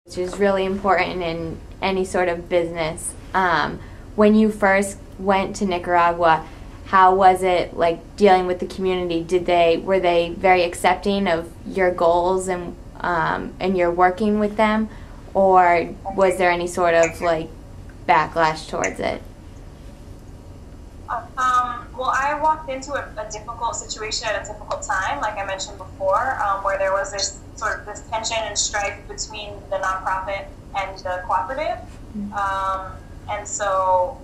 which is really important in any sort of business. When you first went to Nicaragua, how was it like dealing with the community? Were they very accepting of your goals and you're working with them, or was there any sort of like backlash towards it? Well, I walked into a difficult situation at a difficult time, like I mentioned before, where there was this tension and strife between the nonprofit and the cooperative. And so,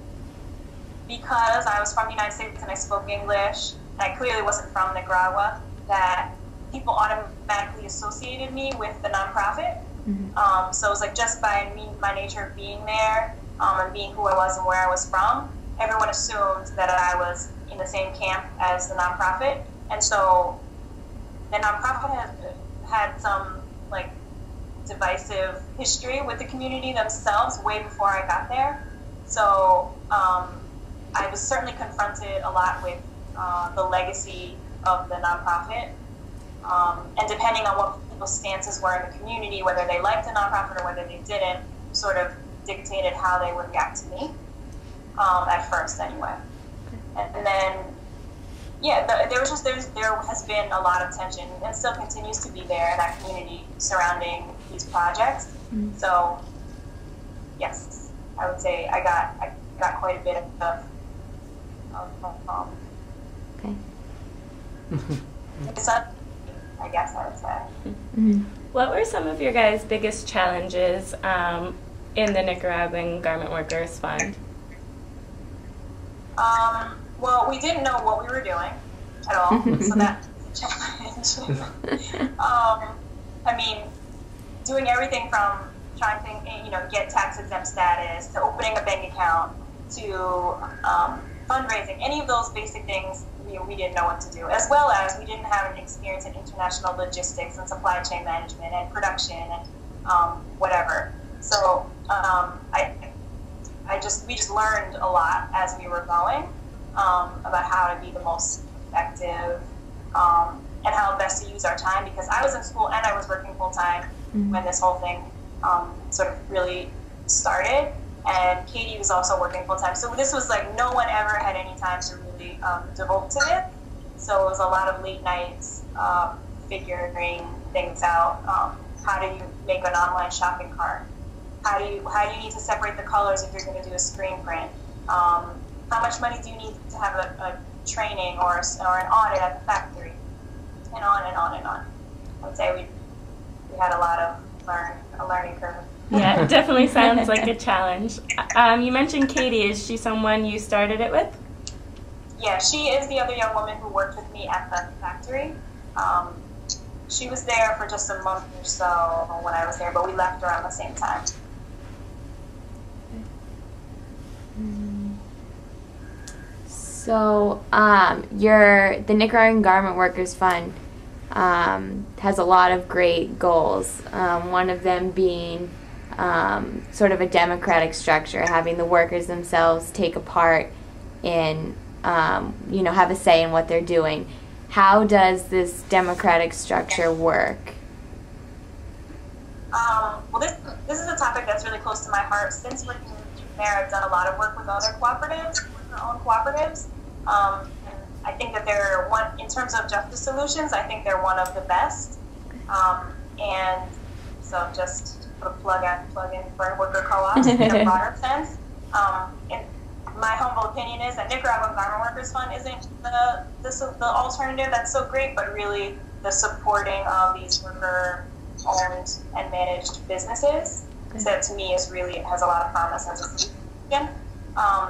because I was from the United States and I spoke English, and I clearly wasn't from Nicaragua, that people automatically associated me with the nonprofit. So it was like just by my nature of being there and being who I was and where I was from, everyone assumed that I was in the same camp as the nonprofit. And so the nonprofit had some like divisive history with the community themselves way before I got there. So I was certainly confronted a lot with the legacy of the nonprofit. And depending on what people's stances were in the community, whether they liked the nonprofit or whether they didn't, sort of dictated how they would react to me, at first anyway. And then, yeah, there has been a lot of tension and still continues to be there in that community surrounding these projects. So, yes, I would say I got quite a bit of Okay. I guess I would say. What were some of your guys' biggest challenges in the Nicaraguan Garment Workers Fund? Well, we didn't know what we were doing at all, so that's a challenge. I mean, doing everything from trying to, get tax-exempt status, to opening a bank account, to fundraising, any of those basic things, we didn't know what to do, as well as we didn't have any experience in international logistics and supply chain management and production and whatever. So we just learned a lot as we were going about how to be the most effective and how best to use our time, because I was in school and I was working full time when this whole thing sort of really started, and Katie was also working full time. So this was like no one ever had any time to really devote to it. So it was a lot of late nights figuring things out. How do you make an online shopping cart? How do you need to separate the colors if you're going to do a screen print? How much money do you need to have a training or an audit at the factory? And on and on and on. I would say we had a lot of a learning curve. Yeah, it definitely sounds like a challenge. You mentioned Katie. Is she someone you started it with? Yeah, she is the other young woman who worked with me at the factory. She was there for just a month or so when I was there, but we left around the same time. So, the Nicaraguan Garment Workers Fund has a lot of great goals. One of them being sort of a democratic structure, having the workers themselves take a part in, have a say in what they're doing. How does this democratic structure work? Well, this is a topic that's really close to my heart. Since working there, I've done a lot of work with other cooperatives, with our own cooperatives. And I think that they're in terms of justice solutions, I think they're one of the best. And so just put a plug in for worker co-ops in a broader sense. And my humble opinion is that Nicaraguan Garment Workers Fund isn't the alternative that's so great, but really the supporting of these worker-owned and managed businesses. So that to me has a lot of promise as a solution.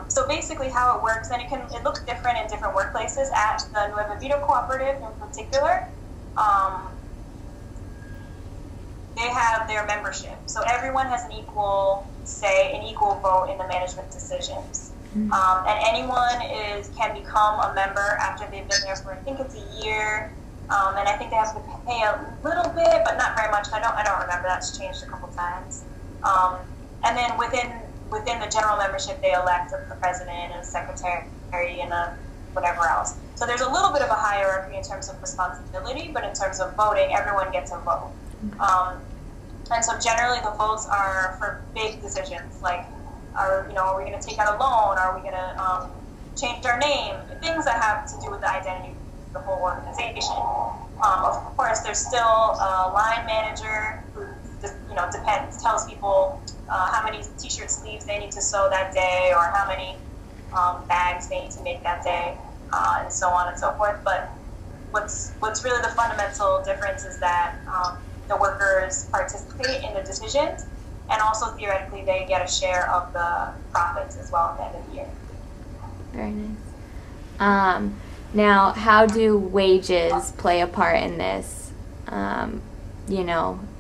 So basically how it works, and it looks different in different workplaces. At the Nueva Vida Cooperative in particular, they have their membership. So everyone has an equal say, an equal vote in the management decisions. And anyone can become a member after they've been there for, I think it's a year. And I think they have to pay a little bit, but not very much. I don't remember. That's changed a couple times. And then within the general membership, they elect a president and a secretary and a whatever else. So there's a little bit of a hierarchy in terms of responsibility, but in terms of voting, everyone gets a vote. And so generally the votes are for big decisions, like, are we going to take out a loan? Are we going to change our name? Things that have to do with the identity of the whole organization. Of course, there's still a line manager who just, tells people how many t-shirt sleeves they need to sew that day, or how many bags they need to make that day, and so on and so forth. But what's really the fundamental difference is that the workers participate in the decisions, and also theoretically they get a share of the profits as well at the end of the year. Very nice. Now, how do wages play a part in this?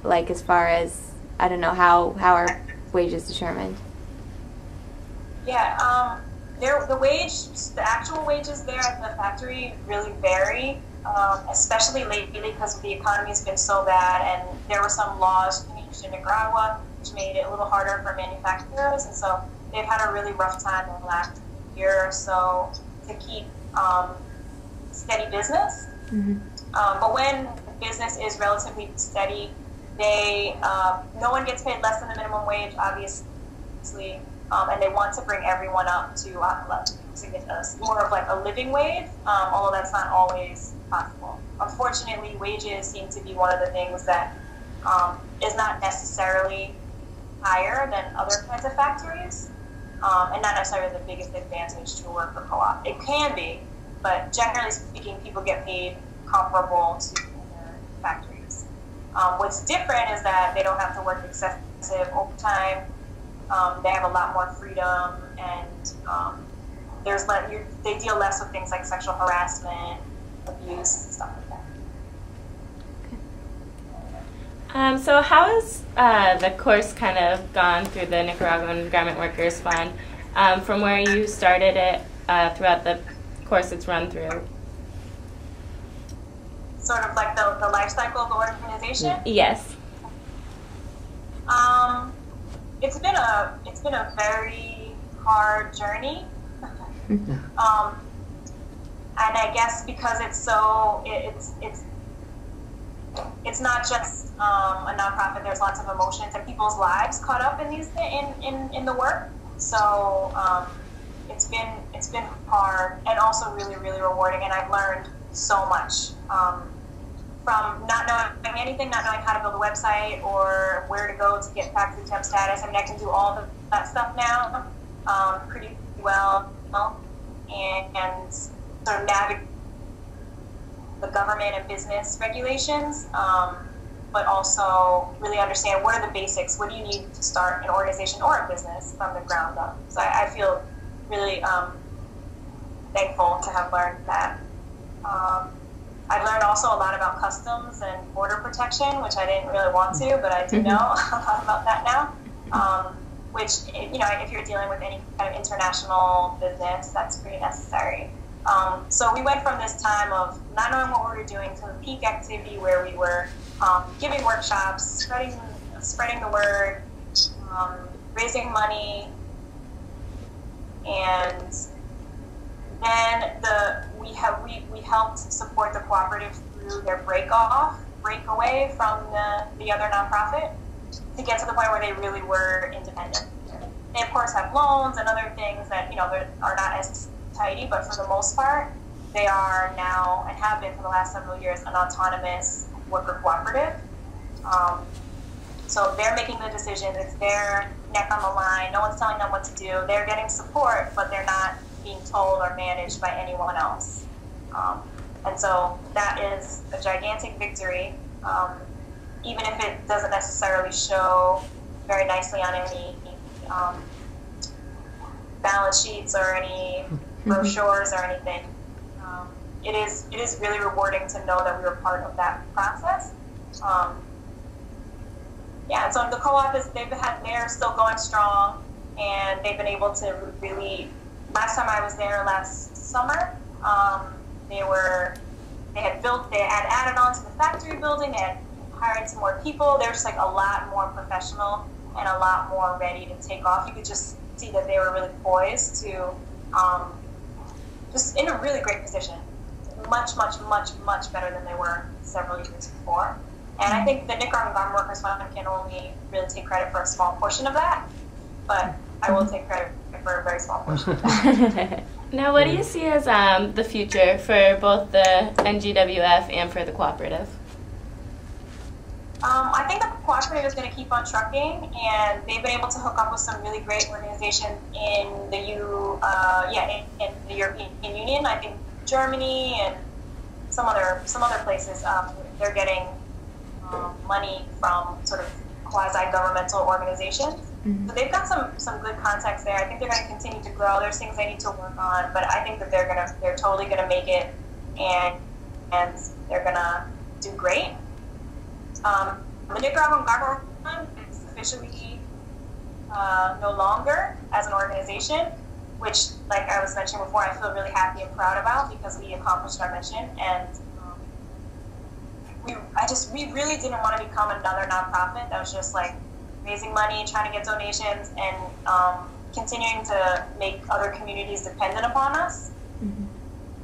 Like as far as, I don't know, how are wages determined? Yeah, the actual wages there at the factory really vary, especially lately because the economy has been so bad, and there were some laws changed in Nicaragua which made it a little harder for manufacturers, and so they've had a really rough time in the last year or so to keep steady business. Mm-hmm. But when business is relatively steady, no one gets paid less than the minimum wage, obviously, and they want to bring everyone up to more of like a living wage, although that's not always possible. Unfortunately, wages seem to be one of the things that is not necessarily higher than other kinds of factories, and not necessarily the biggest advantage to work for co-op. It can be, but generally speaking, people get paid comparable to other factories. What's different is that they don't have to work excessive overtime. They have a lot more freedom, and they deal less with things like sexual harassment, abuse, and stuff like that. So how has the course kind of gone through the Nicaraguan Garment Workers Fund from where you started it throughout the course it's run through? Sort of like the life cycle of the organization? Yes. It's been a very hard journey. And I guess because it's not just a nonprofit. There's lots of emotions and people's lives caught up in these in the work. So it's been hard and also really, really rewarding. And I've learned so much from not knowing anything, not knowing how to build a website or where to go to get factory temp status. I mean, I can do all that stuff now pretty well, and sort of navigate the government and business regulations, but also really understand what are the basics. What do you need to start an organization or a business from the ground up? So I feel really thankful to have learned that. I've learned also a lot about customs and border protection, which I didn't really want to, but I do know a lot about that now. Which, if you're dealing with any kind of international business, that's pretty necessary. So we went from this time of not knowing what we were doing to the peak activity where we were giving workshops, spreading the word, raising money, and then we helped support the cooperative through their breakaway from the other nonprofit to get to the point where they really were independent. They of course have loans and other things that are not as tidy, but for the most part, they are now and have been for the last several years an autonomous worker cooperative. So they're making the decisions. It's their neck on the line. No one's telling them what to do. They're getting support, but they're not being told or managed by anyone else. And so that is a gigantic victory, even if it doesn't necessarily show very nicely on any balance sheets or any brochures or anything. It is really rewarding to know that we were part of that process. So the co-op they're still going strong, and they've been able to really. Last time I was there last summer, they had added on to the factory building. They had hired some more people. They're just like a lot more professional and a lot more ready to take off. You could just see that they were really poised to, just in a really great position. Much, much, much, much better than they were several years before. And I think the Nicaraguan Garment Workers Fund can only really take credit for a small portion of that, but I will take credit for a very small portion of that. Now, what do you see as the future for both the NGWF and for the cooperative? I think the cooperative is going to keep on trucking, and they've been able to hook up with some really great organizations in the in the European Union. I think Germany and some other places. They're getting money from sort of quasi-governmental organizations. Mm-hmm. So they've got some good contacts there. I think they're going to continue to grow. There's things they need to work on, but I think that they're totally gonna make it, and they're gonna do great. The Nicaraguan Garment Fund is officially no longer as an organization, which, like I was mentioning before, I feel really happy and proud about because we accomplished our mission, and we really didn't want to become another nonprofit that was just like raising money, trying to get donations, and continuing to make other communities dependent upon us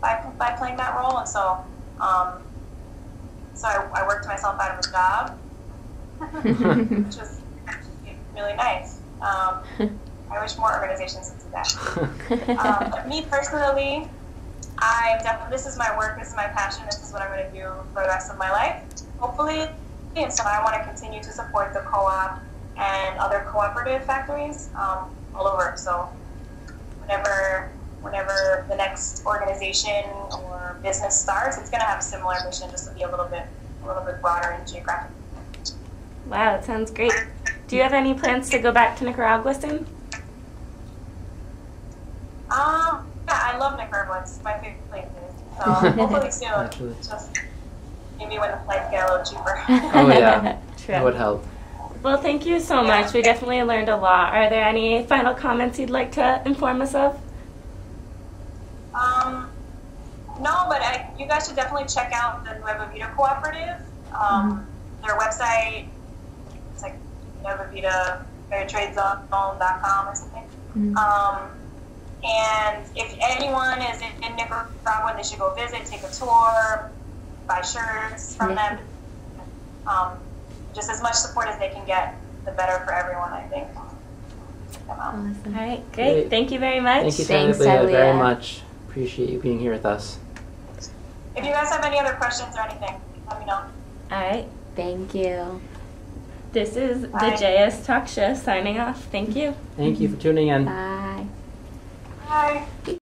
by playing that role. And so I worked myself out of a job, which was actually really nice. I wish more organizations would do that. But me personally, this is my work, this is my passion, this is what I'm going to do for the rest of my life, hopefully. And so I want to continue to support the co-op and other cooperative factories all over. So whenever the next organization or business starts, it's going to have a similar mission, just to be a little bit broader and geographic. Wow, that sounds great. Do you have any plans to go back to Nicaragua soon? Yeah, I love Nicaragua. It's my favorite place. So hopefully soon. Just maybe when the flights get a little cheaper. Oh yeah, that would help. Well, thank you so much. We definitely learned a lot. Are there any final comments you'd like to inform us of? No, but you guys should definitely check out the Nueva Vida Cooperative. Their website, it's like Nueva Vida FairTradeZone.com or something. And if anyone is in Nicaragua, they should go visit, take a tour, buy shirts from them. Just as much support as they can get, the better for everyone, I think. Awesome. All right, great. Thank you very much. Thank you, Talia, very much. Appreciate you being here with us. If you guys have any other questions or anything, let me know. All right. Thank you. This is the JS Talk Show signing off. Thank you. Thank you for tuning in. Bye. Bye.